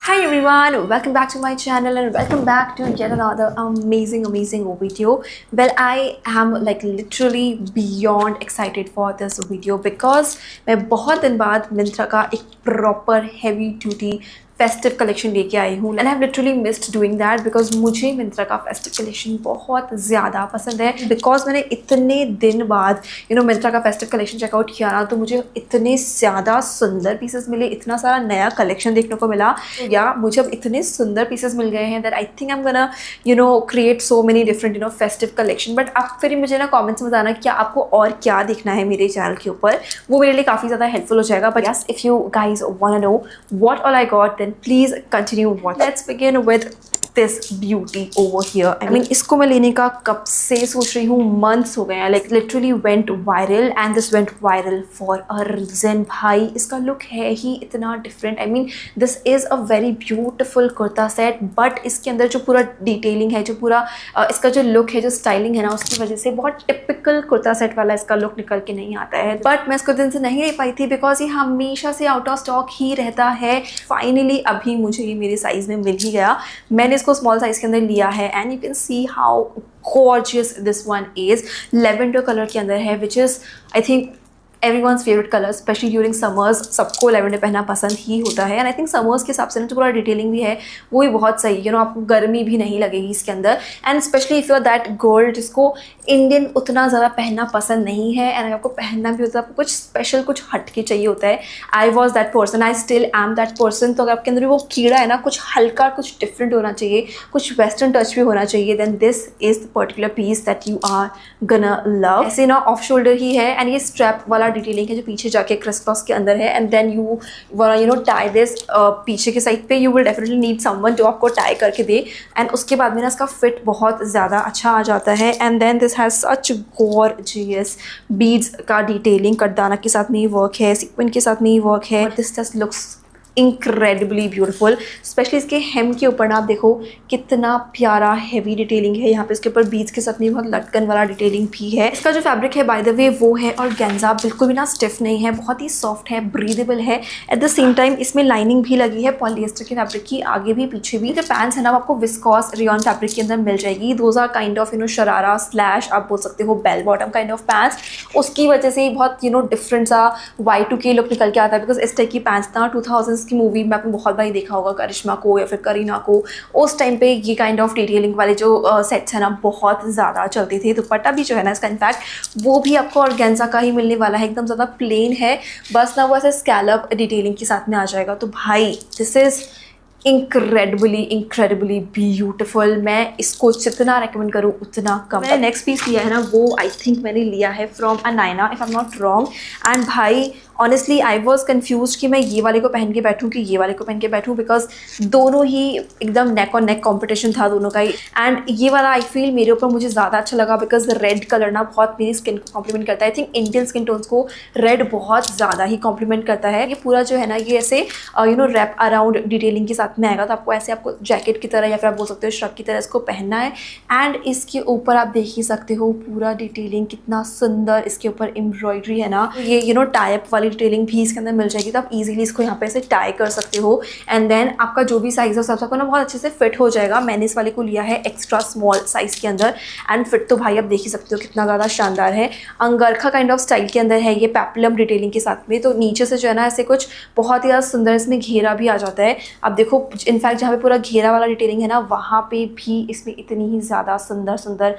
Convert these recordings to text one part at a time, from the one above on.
Hi everyone, welcome back to my channel and welcome back to yet another amazing video. Well, I am like literally beyond excited for this video because मैं बहुत दिन बाद मिंत्रा का एक proper heavy duty festive collection लेके आई हूँ and I have literally missed doing that because मुझे मिंत्रा का फेस्टिव कलेक्शन बहुत ज़्यादा पसंद है। बिकॉज मैंने इतने दिन बाद मिंत्रा का फेस्टिव कलेक्शन चेकआउट किया ना, तो मुझे इतने ज़्यादा सुंदर पीसेस मिले, इतना सारा नया कलेक्शन देखने को मिला या मुझे अब इतने सुंदर पीसेस मिल गए हैं that I think I am gonna create so many different festive collection. But आप फिर मुझे ना कॉमेंट्स में बताना क्या आपको और क्या देखना है मेरे चैनल के ऊपर, वो मेरे लिए काफ़ी ज़्यादा हेल्पफुल हो जाएगा। But yes, if you guys want to know what all I got please continue watching. Let's begin with this beauty over here. I mean, इसको मैं लेने का कब से सोच रही हूँ, months हो गए हैं। Like literally went viral and this went viral for a reason। भाई इसका look है ही इतना different। I mean, this is a very beautiful kurta set, but इसके अंदर जो पूरा detailing है, जो पूरा इसका जो look है, जो styling है ना, उसकी वजह से बहुत typical कुर्ता set वाला इसका look निकल के नहीं आता है। But मैं इसको दिन से नहीं ले पाई थी बिकॉज ये हमेशा से आउट ऑफ स्टॉक ही रहता है। फाइनली अभी मुझे ये मेरे साइज में मिल ही गया। मैंने इसको स्मॉल साइज के अंदर लिया है and you can see how gorgeous this one is। Lavender colour के अंदर है which is I think everyone's favourite colour, specially during summers. सबको लेवेंडर पहनना पसंद ही होता है एंड आई थिंक समर्स के हिसाब से जो पूरा डिटेलिंग भी है वो भी बहुत सही है। आपको गर्मी भी नहीं लगेगी इसके अंदर and specially if you are that girl जिसको इंडियन उतना ज़्यादा पहनना पसंद नहीं है एंड आपको पहनना भी होता है, आपको कुछ स्पेशल कुछ हटके चाहिए होता है। I was that person, I still am that person. तो अगर आपके अंदर वो कीड़ा है ना, कुछ हल्का कुछ डिफरेंट होना चाहिए, कुछ वेस्टर्न टच भी होना चाहिए, then this is the particular piece that you are gonna love. ऐसे ना ऑफ शोल्डर ही है एंड ये स्ट्रैप वाला डिटेलिंग है जो पीछे जाके क्रिस क्रॉस के अंदर है and then you wanna tie this पीछे के साइड पे। You will definitely need someone जो आपको टाई करके दे एंड उसके बाद में ना इसका फिट बहुत ज़्यादा अच्छा आ जाता है and then this has such gorgeous beads का डिटेलिंग। कटदाना के साथ में ही वर्क है, सीक्वेंस के साथ में ही वर्क है। This just looks incredibly beautiful. Specially इसके हेम के ऊपर ना आप देखो कितना प्यारा हैवी डिटेलिंग है। यहाँ पे इसके ऊपर बीड्स के साथ में बहुत लटकन वाला डिटेलिंग भी है। इसका जो फैब्रिक है बाय द वे वो है और ऑर्गेन्जा, बिल्कुल भी ना स्टिफ नहीं है, बहुत ही सॉफ्ट है, ब्रीदेबल है। एट द सेम टाइम इसमें लाइनिंग भी लगी है पॉलिएस्टर के फैब्रिक की, आगे भी पीछे भी। जो पैंट्स है ना वो आपको विस्कॉस रेयॉन फैब्रिक के अंदर मिल जाएगी। Those are kind of sharara slash आप बोल सकते हो bell bottom kind of pants. उसकी वजह से बहुत डिफरेंट सा Y2K लुक निकल के आता है बिकॉज इस टाइप की पैंट्स ना 2000s की मूवी में आपने बहुत बार देखा होगा, करिश्मा को या फिर करीना को। उस टाइम पे ये काइंड ऑफ डिटेलिंग वाले जो सेट्स हैं ना बहुत ज़्यादा चलते थे। दुपट्टा भी जो है ना इसका इनफैक्ट वो भी आपको ऑर्गेन्जा का ही मिलने वाला है, एकदम ज़्यादा प्लेन है, बस ना वो ऐसे स्कैलप डिटेलिंग के साथ में आ जाएगा। तो भाई दिस इज़ इनक्रेडिबली ब्यूटिफुल। मैं इसको जितना रेकमेंड करूँ उतना कम। मैंने नेक्स्ट पीस लिया है ना वो आई थिंक मैंने लिया है from Anayna if I am not wrong. And भाई ऑनेस्टली आई वॉज कन्फ्यूज कि मैं ये वाले को पहन के बैठूँ कि ये वाले को पहन के बैठूँ बिकॉज दोनों ही एकदम नेक और नेक कॉम्पिटिशन था दोनों का ही। एंड ये वाला आई फील मेरे ऊपर मुझे ज़्यादा अच्छा लगा बिकॉज रेड कलर ना बहुत मेरी स्किन को कॉम्प्लीमेंट करता है। I think Indian skin tones को रेड बहुत ज़्यादा ही कॉम्प्लीमेंट करता है। ये पूरा जो है ना ये ऐसे रैप अराउंड डिटेलिंग के साथ में आएगा, तो आपको जैकेट की तरह या फिर आप बोल सकते हो श्रग की तरह इसको पहनना है। एंड इसके ऊपर आप देख ही सकते हो पूरा डिटेलिंग कितना सुंदर, इसके ऊपर एम्ब्रॉयडरी है ना, ये टाइप वाली डिटेलिंग भी इसके अंदर मिल जाएगी। तो आप इजीली इसको यहाँ पे ऐसे टाई कर सकते हो एंड देन आपका जो भी साइज है उस सबको ना बहुत अच्छे से फिट हो जाएगा। मैंने इस वाले को लिया है एक्स्ट्रा स्मॉल साइज के अंदर एंड फिट तो भाई आप देख ही सकते हो कितना ज़्यादा शानदार है। अंगरखा काइंड ऑफ स्टाइल के अंदर है ये, पेप्लम डिटेलिंग के साथ में। तो नीचे से जो है ना ऐसे कुछ बहुत ही ज़्यादा सुंदर इसमें घेरा भी आ जाता है। आप देखो इनफैक्ट जहाँ पे पूरा घेरा वाला डिटेलिंग है ना वहाँ पे भी इसमें इतनी ही ज़्यादा सुंदर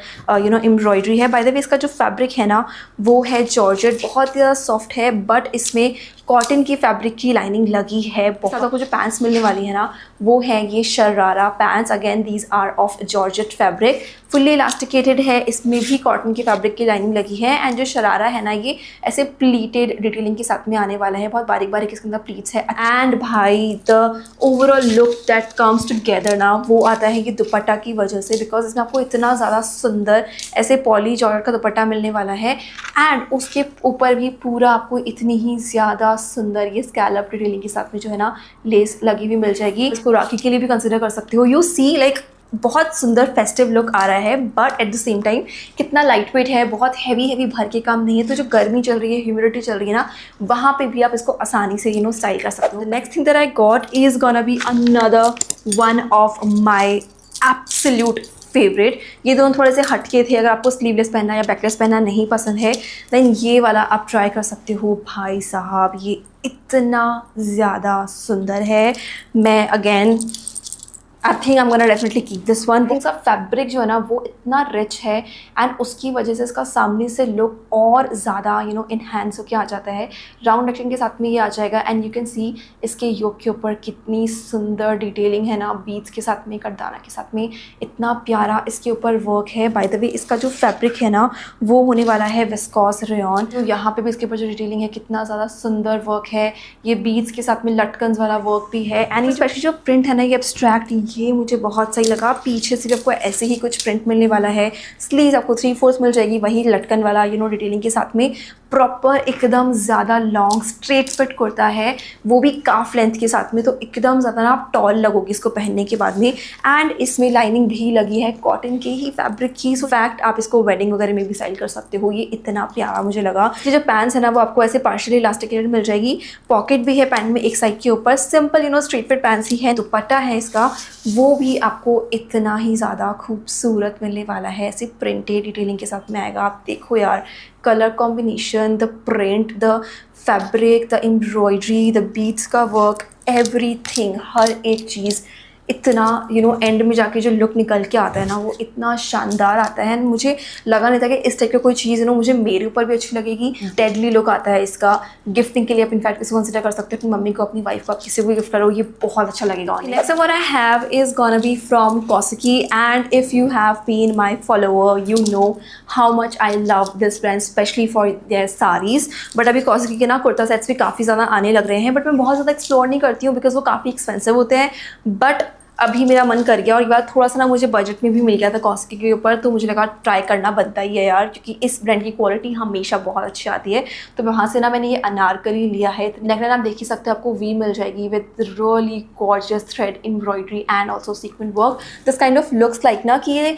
एम्ब्रॉयडरी है। बाय द वे इसका जो फैब्रिक है ना वो है जॉर्जेट, बहुत ही ज़्यादा सॉफ्ट है, बट इसमें कॉटन की फैब्रिक की लाइनिंग लगी है। बहुत आपको जो पैंट्स मिलने वाली है ना वो है ये sharara pants. Again these are of georgette fabric, fully elasticated है, इसमें भी कॉटन की फैब्रिक की लाइनिंग लगी है। एंड जो शरारा है ना ये ऐसे प्लीटेड डिटेलिंग के साथ में आने वाला है, बहुत बारीक बारीक इसके अंदर प्लीट्स है। एंड भाई the overall look that comes together ना वो आता है ये दुपट्टा की वजह से, बिकॉज इसमें आपको इतना ज़्यादा सुंदर ऐसे पॉली जॉर्जेट का दुपट्टा मिलने वाला है एंड उसके ऊपर भी पूरा आपको इतनी ही ज़्यादा सुंदर ये स्कैलप डिटेलिंग के साथ में जो है ना लेस लगी हुई मिल जाएगी। इसको राखी के लिए भी कंसिडर कर सकते हो। यू सी लाइक बहुत सुंदर फेस्टिव लुक आ रहा है, but at the same time कितना लाइट वेट है, बहुत हैवी भर के काम नहीं है। तो जो गर्मी चल रही है, ह्यूमिडिटी चल रही है ना, वहाँ पे भी आप इसको आसानी से स्टाइल कर सकते हो। Next thing that I got is gonna be another one of my absolute favourite. ये दोनों थोड़े से हटके थे, अगर आपको स्लीवलेस पहनना या बैकलेस पहनना नहीं पसंद है देन ये वाला आप ट्राई कर सकते हो। भाई साहब ये इतना ज़्यादा सुंदर है। मैं again I think I am gonna definitely keep this one. इसका फैब्रिक जो है ना वो इतना रिच है एंड उसकी वजह से इसका सामने से लुक और ज़्यादा इन्हेंस होकर आ जाता है। राउंड नेकलाइन के साथ में ये आ जाएगा एंड यू कैन सी इसके योक के ऊपर कितनी सुंदर डिटेलिंग है ना, बीड्स के साथ में, कटदाना के साथ में, इतना प्यारा इसके ऊपर वर्क है। बाय द वे इसका जो फैब्रिक है ना वो होने वाला है विस्कॉस रेयॉन। तो यहाँ पे भी इसके ऊपर जो डिटेलिंग है कितना ज़्यादा सुंदर वर्क है। ये बीड्स के साथ में लटकन्स वाला वर्क भी है एंड स्पेशली जो प्रिंट है ना ये एब्स्ट्रैक्ट, ये मुझे बहुत सही लगा। पीछे से भी आपको ऐसे ही कुछ प्रिंट मिलने वाला है। स्लीव्स आपको 3/4 मिल जाएगी वही लटकन वाला डिटेलिंग के साथ में। प्रॉपर एकदम ज़्यादा लॉन्ग स्ट्रेट फिट कुर्ता है, वो भी काफ लेंथ के साथ में, तो एकदम ज़्यादा ना आप टॉल लगोगी इसको पहनने के बाद में। एंड इसमें लाइनिंग भी लगी है कॉटन के ही फैब्रिक की। सो फैक्ट आप इसको वेडिंग वगैरह में भी स्टाइल कर सकते हो। ये इतना प्यारा मुझे लगा। ये जो पैंट्स है ना वो आपको ऐसे पार्शियली इलास्टिकेटेड मिल जाएगी। पॉकेट भी है पैंट में एक साइड के ऊपर, सिंपल स्ट्रेट फिट पैंट्स ही है। दुपट्टा है इसका वो भी आपको इतना ही ज़्यादा खूबसूरत मिलने वाला है, ऐसे प्रिंटेड डिटेलिंग के साथ में आएगा। आप देखो यार, colour combination, the print, the fabric, the embroidery, the beads का वर्क, एवरीथिंग, हर एक चीज़ इतना एंड में जाके जो लुक निकल के आता है ना वो इतना शानदार आता है। मुझे लगा नहीं था कि इस टाइप की कोई चीज़ मुझे मेरे ऊपर भी अच्छी लगेगी। डेडली लुक आता है इसका। गिफ्टिंग के लिए आप इनफैक्ट इसको कंसिडर कर सकते हो, अपनी मम्मी को, अपनी वाइफ को, आप किसी को भी गिफ्ट करो, ये बहुत अच्छा लगेगा। Next what I have is gonna be from Koskii and if you have been my follower you know how much I love this brand specially for their sarees. But अभी कॉस्की के ना कुर्ता सेट्स भी काफ़ी ज़्यादा आने लग रहे हैं, बट मैं बहुत ज़्यादा एक्सप्लोर नहीं करती हूँ बिकॉज वो काफ़ी एक्सपेंसिव होते हैं। बट अभी मेरा मन कर गया और ये बात थोड़ा सा ना मुझे बजट में भी मिल गया था कॉस्की के ऊपर, तो मुझे लगा ट्राई करना बनता ही है यार, क्योंकि इस ब्रांड की क्वालिटी हमेशा बहुत अच्छी आती है। तो वहाँ से ना मैंने ये अनारकली लिया है। नेकलाइन आप देख ही सकते हो, आपको वी मिल जाएगी with really gorgeous thread embroidery and also sequin work. This kind of looks like ना कि ये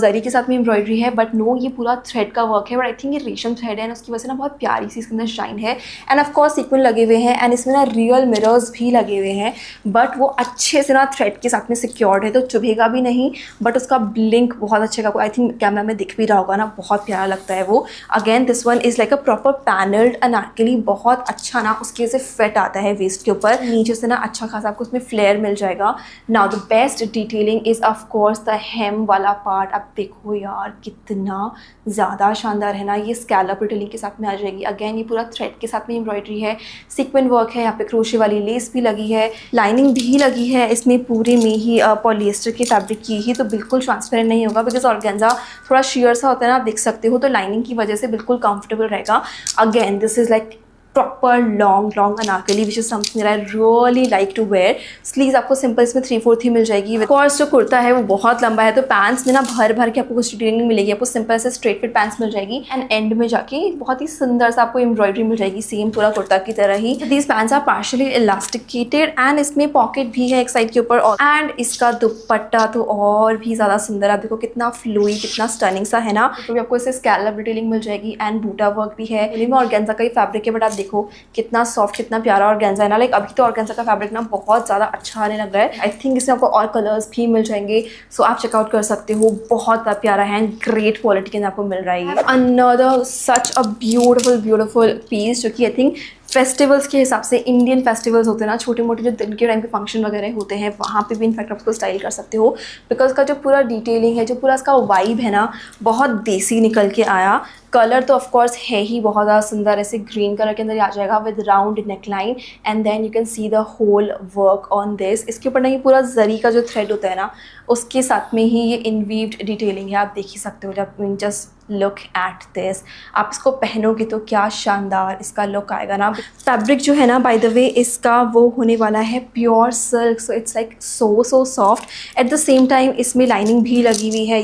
जरी के साथ में एम्ब्रॉयडरी है, बट नो, ये पूरा थ्रेड का वर्क है। बट आई थिंक ये रेशम थ्रेड है एंड उसकी वजह से ना बहुत प्यारी सी इसके अंदर शाइन है। एंड ऑफकोर्स सीक्वेंट लगे हुए हैं एंड इसमें ना रियल मिरर्स भी लगे हुए हैं, बट वो अच्छे से ना थ्रेड के साथ में सिक्योर्ड है, तो चुभेगा भी नहीं। बट उसका ब्लिंक बहुत अच्छे का, आई थिंक कैमरा में दिख भी रहा होगा ना, बहुत प्यारा लगता है वो। Again this one is like a proper panelled Anarkali, बहुत अच्छा ना उसके से फिट आता है वेस्ट के ऊपर। नीचे से ना अच्छा खासा आपको उसमें फ्लेयर मिल जाएगा। Now the best detailing is of course the hem वाला पार्ट। आप देखो यार कितना ज़्यादा शानदार है ना, ये स्कैलप डिटेलिंग के साथ में आ जाएगी। अगेन ये पूरा थ्रेड के साथ में एम्ब्रॉयडरी है, सीक्वेंट वर्क है, यहाँ पे क्रोशे वाली लेस भी लगी है, लाइनिंग भी लगी है इसमें पूरे में ही पॉलिएस्टर के फैब्रिक की ही, तो बिल्कुल ट्रांसपेरेंट नहीं होगा बिकॉज ऑर्गेन्जा थोड़ा शेयर सा होता है ना, आप देख सकते हो। तो लाइनिंग की वजह से बिल्कुल कंफर्टेबल रहेगा। Again this is like proper long Anarkali which is something I really like to wear. Sleeves आपको सिंपल इसमें 3/4 ही मिल जाएगी। ऑफ कोर्स जो कुर्ता है वो बहुत लंबा है, तो पैंट्स में ना भर के आपको कुछ डिटेलिंग मिलेगी। आपको सिंपल से स्ट्रेट फिट पैंट्स मिल जाएगी एंड एंड में जाके बहुत ही सुंदर सा आपको एम्ब्रॉयडरी मिल जाएगी, सेम पूरा कुर्ता की तरह ही। These pants are partially elasticated and इसमें पॉकेट भी है एक साइड के ऊपर। एंड इसका दुपट्टा तो और भी ज़्यादा सुंदर, आप देखो कितना फ्लूई, कितना स्टनिंग सा है ना। तो भी आपको इससे स्कैलप डिटेलिंग मिल जाएगी एंड बूटा वर्क भी है। में ऑर्गेन्जा का ही फैब्रिक है, बट आप देखो कितना सॉफ्ट, कितना प्यारा ऑर्गेन्जा है ना। लाइक अभी तो ऑर्गेन्जा का फैब्रिक ना बहुत ज़्यादा अच्छा आने लग रहा है। आई थिंक इसमें आपको और कलर्स भी मिल जाएंगे, सो आप चेकआउट कर सकते हो। बहुत प्यारा है, ग्रेट क्वालिटी के अंदर आपको मिल रहा है। Another such a beautiful piece, जो कि आई थिंक फेस्टिवल्स के हिसाब से, इंडियन फेस्टिवल्स होते हैं ना, छोटे मोटे जो दिन के टाइम पे फंक्शन वगैरह होते हैं, वहाँ पे भी इनफैक्ट आप उसको स्टाइल कर सकते हो। बिकॉज का जो पूरा डिटेलिंग है, जो पूरा इसका वाइब है ना, बहुत देसी निकल के आया। कलर तो ऑफकोर्स है ही बहुत ज़्यादा सुंदर, ऐसे ग्रीन कलर के अंदर आ जाएगा with round neckline and then you can see the whole work on this. इसके ऊपर ना ये पूरा जरी का जो थ्रेड होता है ना, उसके साथ में ही ये इनवीव्ड डिटेलिंग है, आप देख ही सकते हो। जब जस्ट लुक एट दिस। आप इसको पहनोगे तो क्या शानदार इसका लुक आएगा ना। फैब्रिक जो है ना बाय द वे इसका वो होने वाला है pure silk, so it's like so soft. At the same time इसमें लाइनिंग भी लगी हुई है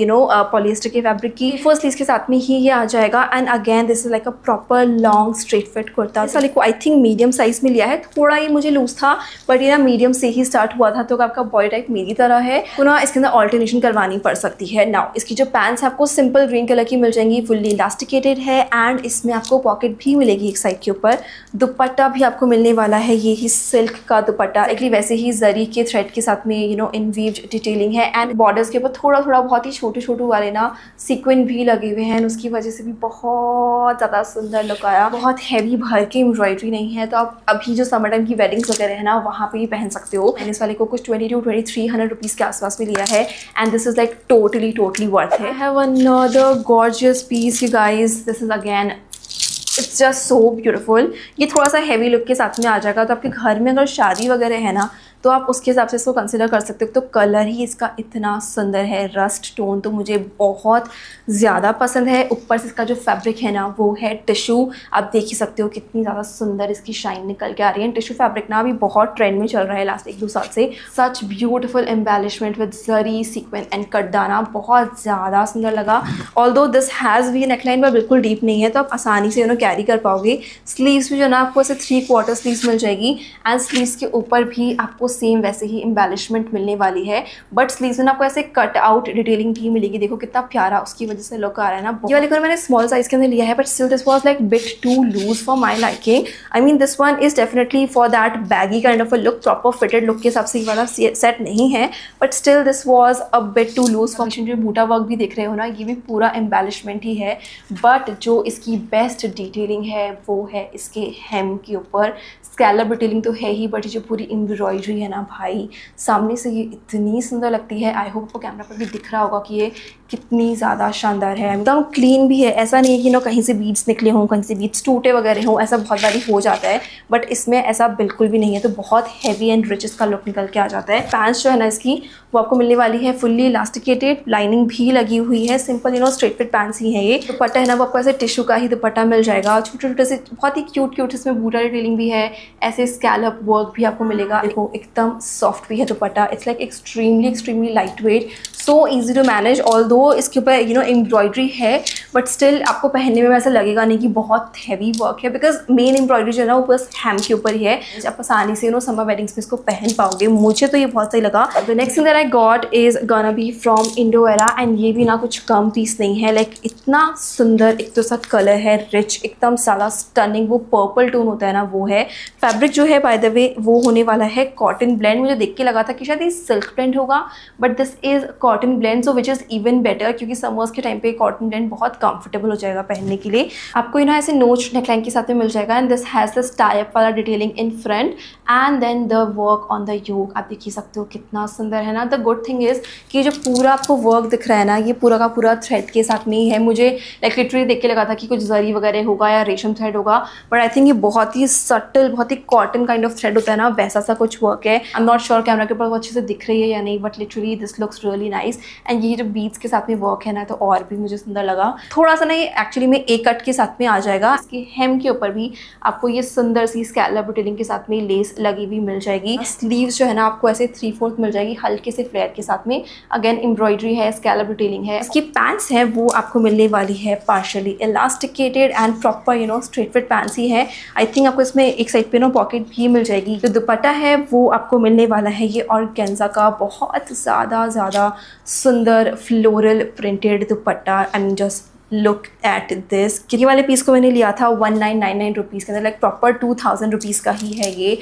पॉलिएस्टर के फैब्रिक की। फर्स्ट स्लीव्स के साथ में ही ये आ जाएगा and again this is like a proper long straight fit kurta. इस वाले को आई थिंक मीडियम साइज में लिया है, थोड़ा ये मुझे लूज था बट ये ना मीडियम से ही स्टार्ट हुआ था, तो आपका बॉडी टाइप मेरी तरह है तो ना इसके अंदर ऑल्टरनेशन करवानी पड़ सकती है। नाउ इसकी जो पैंट्स है आपको सिंपल ग्रीन कलर की मिल जाएंगी, फुल्ली इलास्टिकेटेड है एंड इसमें आपको पॉकेट भी मिलेगी एक साइड के ऊपर। दुपट्टा भी आपको मिलने वाला है ये ही सिल्क का दुपट्टा, एक्चुअली वैसे ही जरी के थ्रेड के साथ में इनवीव्ड डिटेलिंग है एंड बॉर्डर्स के ऊपर थोड़ा बहुत ही छोटे वाले ना सीक्वेंस भी लगे हुए हैं, उसकी वजह से भी बहुत ज़्यादा सुंदर लुक आया। बहुत हैवी भर के एम्ब्रॉयडरी नहीं है, तो आप अभी जो समर टाइम की वेडिंग्स वगैरह है ना वहाँ पे ही पहन सकते हो। मैंने इस वाले को कुछ 22 to 2300 रुपीज़ के आसपास में लिया है and this is like totally worth है। I have another gorgeous piece you guys, this is again it's just so beautiful. ये थोड़ा सा हैवी लुक के साथ में आ जाएगा, तो आपके घर में अगर शादी वगैरह है ना तो आप उसके हिसाब से इसको कंसिडर कर सकते हो। तो कलर ही इसका इतना सुंदर है, रस्ट टोन तो मुझे बहुत ज़्यादा पसंद है। ऊपर से इसका जो फैब्रिक है ना वो है टिश्यू, आप देख ही सकते हो कितनी ज़्यादा सुंदर इसकी शाइन निकल के आ रही है। टिश्यू फैब्रिक ना अभी बहुत ट्रेंड में चल रहा है लास्ट 1-2 साल से। Such beautiful embellishment with zari sequence and cutdana, बहुत ज़्यादा सुंदर लगा। Although this has V neckline पर बिल्कुल डीप नहीं है, तो आप आसानी से कैरी कर पाओगे। स्लीव्स भी जो ना आपको ऐसे 3/4 स्लीव्स मिल जाएगी एंड स्लीव्स के ऊपर भी आपको सेम वैसे ही एम्बेलिशमेंट मिलने वाली है, बट स्लीव्स में आपको ऐसे कट आउट डिटेलिंग भी मिलेगी। देखो कितना प्यारा उसकी वजह से लुक आ रहा है ना। ये वाले को मैंने स्मॉल साइज के अंदर लिया है but still this was like bit too loose for my liking. I mean this one is definitely for that baggy kind of a look, proper fitted look के हिसाब से वाला सेट नहीं है, but still this was a bit too loose for. जो बूटा work भी देख रहे हो ना ये भी पूरा एम्बेलिशमेंट ही है, बट जो इसकी बेस्ट डिटेलिंग है वो है इसके हेम के ऊपर। स्कैलप डिटेलिंग तो है ही, बट जो पूरी एम्ब्रॉयडरी है ना भाई, सामने से ये इतनी सुंदर लगती है। आई होप आपको कैमरा पर भी दिख रहा होगा कि ये कितनी ज़्यादा शानदार है। एकदम क्लीन भी है, ऐसा नहीं है कि कहीं से बीड्स निकले हों, कहीं से बीड्स टूटे वगैरह हों, ऐसा बहुत बारी हो जाता है, बट इसमें ऐसा बिल्कुल भी नहीं है। तो बहुत हैवी एंड रिच इसका लुक निकल के आ जाता है। पैंट्स जो है ना इसकी वो आपको मिलने वाली है फुल्ली इलास्टिकेटेड, लाइनिंग भी लगी हुई है, सिंपल स्ट्रेट फिट पैंट्स ही है ये। दुपट्टा है ना वो आपको ऐसे टिश्यू का ही दुपट्टा मिल जाएगा, छोटे से बहुत ही क्यूट इसमें बूटा डिटेलिंग भी है, ऐसे स्कैलप वर्क भी आपको मिलेगा। देखो एकदम सॉफ्ट भी है dupatta, it's like extremely light weight, so easy to manage. Although इसके ऊपर एम्ब्रॉयडरी है बट स्टिल आपको पहनने में ऐसा लगेगा नहीं कि बहुत हैवी वर्क है, बिकॉज मेन एम्ब्रॉयडरी जो है ना वो बस हैम के ऊपर ही है। आप आसानी से समर वेडिंग्स में इसको पहन पाओगे। मुझे तो ये बहुत सही लगा। The next thing that I got is gonna be from Indo Era and ये भी ना कुछ कम पीस नहीं है। लाइक इतना सुंदर एक तो साथ कलर है, रिच एकदम ज़्यादा स्टनिंग, वो पर्पल टोन होता है ना वो है। फैब्रिक जो है बाय द वे वो होने वाला है कॉटन ब्लेंड। मुझे देख के लगा था कि शायद ये सिल्क ब्लेंड होगा, but this is cotton blend, so which is even better, क्योंकि समर्स के टाइम पे कॉटन ब्लेंड बहुत कंफर्टेबल हो जाएगा पहनने के लिए। आपको ऐसे नोच नेकलाइन के साथ में मिल जाएगा and this has this tie up वाला detailing in front and then the work on the yoke. आप देख ही सकते हो कितना सुंदर है ना। द गुड थिंग इज कि जो पूरा आपको वर्क दिख रहा है ना ये पूरा का पूरा थ्रेड के साथ में ही है। मुझे लाइक लिटरली देख के लगा था कि कुछ जरी वगैरह होगा या रेशम थ्रेड होगा, बट आई थिंक ये बहुत ही सटल, बहुत ही कॉटन काइंड ऑफ थ्रेड होता है ना, वैसा सा कुछ वर्क है। I am not sure camera के ऊपर वो अच्छे से दिख रही है या नहीं, but literally this looks really nice. And ये जो बीड्स के साथ में वर्क है ना तो और भी मुझे सुंदर लगा। थोड़ा सा ना ये एक्चुअली में एक कट के साथ में आ जाएगा। इसके हेम के ऊपर भी आपको ये सुंदर सी स्कैलप डिटेलिंग के साथ में लेस लगी हुई मिल जाएगी। स्लीव्स जो है ना आपको ऐसे 3/4 मिल जाएगी हल्के से फ्लेयर के साथ में। अगेन एम्ब्रॉयडरी है, स्कैलप डिटेलिंग है। इसकी पैंट्स है वो आपको मिलने वाली है partially elasticated and proper straight fit pants ही है। आई थिंक आपको इसमें एक साइड पे पॉकेट भी मिल जाएगी। जो दुपट्टा है वो आपको मिलने वाला है ये ऑर्गेन्जा का बहुत ज़्यादा सुंदर floral printed dupatta. I mean just look at this. ये वाले पीस को मैंने लिया था 1999 रुपीज़ के अंदर, लाइक प्रॉपर 2000 रुपीज़ का ही है ये।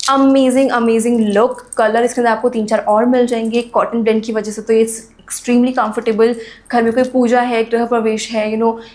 Amazing look. कलर इसके अंदर आपको 3-4 और मिल जाएंगे। कॉटन ब्लेंड की वजह से तो ये एक्सट्रीमली कंफर्टेबल। घर में कोई पूजा है, गृह प्रवेश है,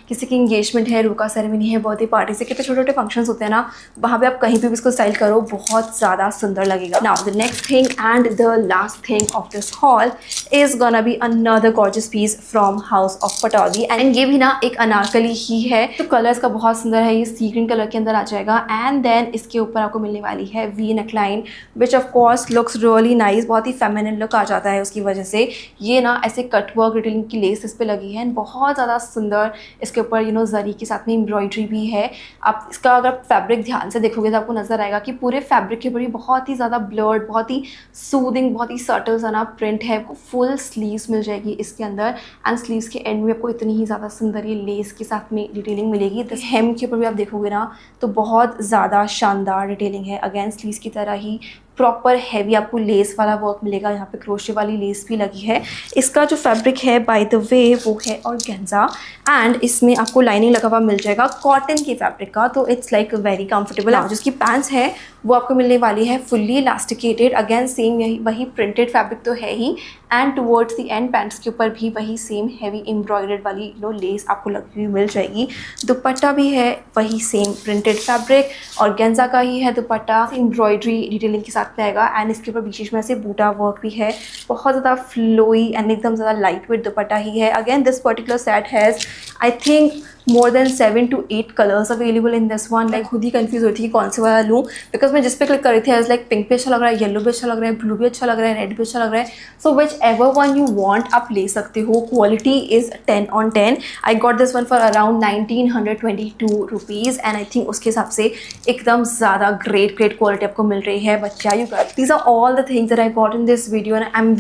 किसी की इंगेजमेंट है, रुका सेरेमनी है, बर्थडे पार्टी से कितने छोटे फंक्शंस होते हैं ना, वहाँ पे आप कहीं पे भी इसको स्टाइल करो बहुत ज़्यादा सुंदर लगेगा। Now the next thing and the last thing of this haul is gonna be another gorgeous piece from House of Pataudi and ये भी ना एक अनारकली ही है। तो कलर इसका बहुत सुंदर है, ये सी ग्रीन कलर के अंदर आ जाएगा एंड देन इसके ऊपर आपको मिलने वाली है we neckline which of course looks really nice. बहुत ही फेमिनिन लुक आ जाता है उसकी वजह से। ये ना ऐसे कटवर्क डिटेलिंग की लेस इस पे लगी है, बहुत ज़्यादा सुंदर इसके ऊपर जरी के साथ में एम्ब्रॉयडरी भी है। आप इसका अगर फैब्रिक ध्यान से देखोगे तो आपको नजर आएगा कि पूरे फैब्रिक के ऊपर ही बहुत ही ज़्यादा ब्लर्ड, बहुत ही सूदिंग, बहुत ही सटल सा ना प्रिंट है। आपको फुल स्लीव्स मिल जाएगी इसके अंदर, एंड स्लीव्स के एंड में आपको इतनी ही ज़्यादा सुंदर ये लेस के साथ में डिटेलिंग मिलेगी। तो हेम के ऊपर भी आप देखोगे ना तो बहुत ज़्यादा शानदार डिटेलिंग है। अगेन स्लीव्स की तरह ही प्रॉपर हैवी आपको लेस वाला वर्क मिलेगा। यहाँ पे क्रोशे वाली लेस भी लगी है। इसका जो फैब्रिक है बाय द वे वो है ऑर्गेन्जा, एंड इसमें आपको लाइनिंग लगा हुआ मिल जाएगा कॉटन की फैब्रिक का, तो इट्स लाइक वेरी कंफर्टेबल। जिसकी पैंट्स है वो आपको मिलने वाली है फुल्ली इलास्टिकेटेड। अगेन सेम यही वही प्रिंटेड फैब्रिक तो है ही, and towards the end pants के ऊपर भी वही सेम हैवी एम्ब्रॉयडर्ड वाली लेस आपको लगी हुई मिल जाएगी। दुपट्टा भी है वही सेम प्रिंटेड फैब्रिक, ऑर्गेन्जा का ही है दुपट्टा, एम्ब्रॉयडरी डिटेलिंग के साथ में आएगा, एंड इसके ऊपर बीच में से बूटा वर्क भी है। बहुत ज़्यादा फ्लोई एंड एकदम ज़्यादा लाइट वेट दुपट्टा ही है। Again this particular set has I think more than 7 to 8 colours available in this one. Like खुद ही कंफ्यूज होती थी कि कौन से वाला लूँ, बिकॉज मैं जिस पे क्लिक कर रही थी एज लाइक पिंक भी अच्छा लग रहा है, येलो भी अच्छा लग रहा है, ब्लू भी अच्छा लग रहा है, रेड भी अच्छा लग रहा है। So whichever one you want आप ले सकते हो। Quality is 10 on 10। I got this one for around 1922 rupees, and I think उसके हिसाब से एकदम ज़्यादा ग्रेट क्वालिटी आपको मिल रही है। बट क्या you guys, these are all the things that I got in this video, and I am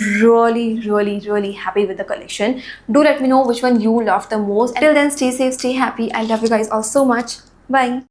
really happy with the collection. Do let me know which one you love the most. Until then, stay safe, stay happy. I love you guys all so much. Bye.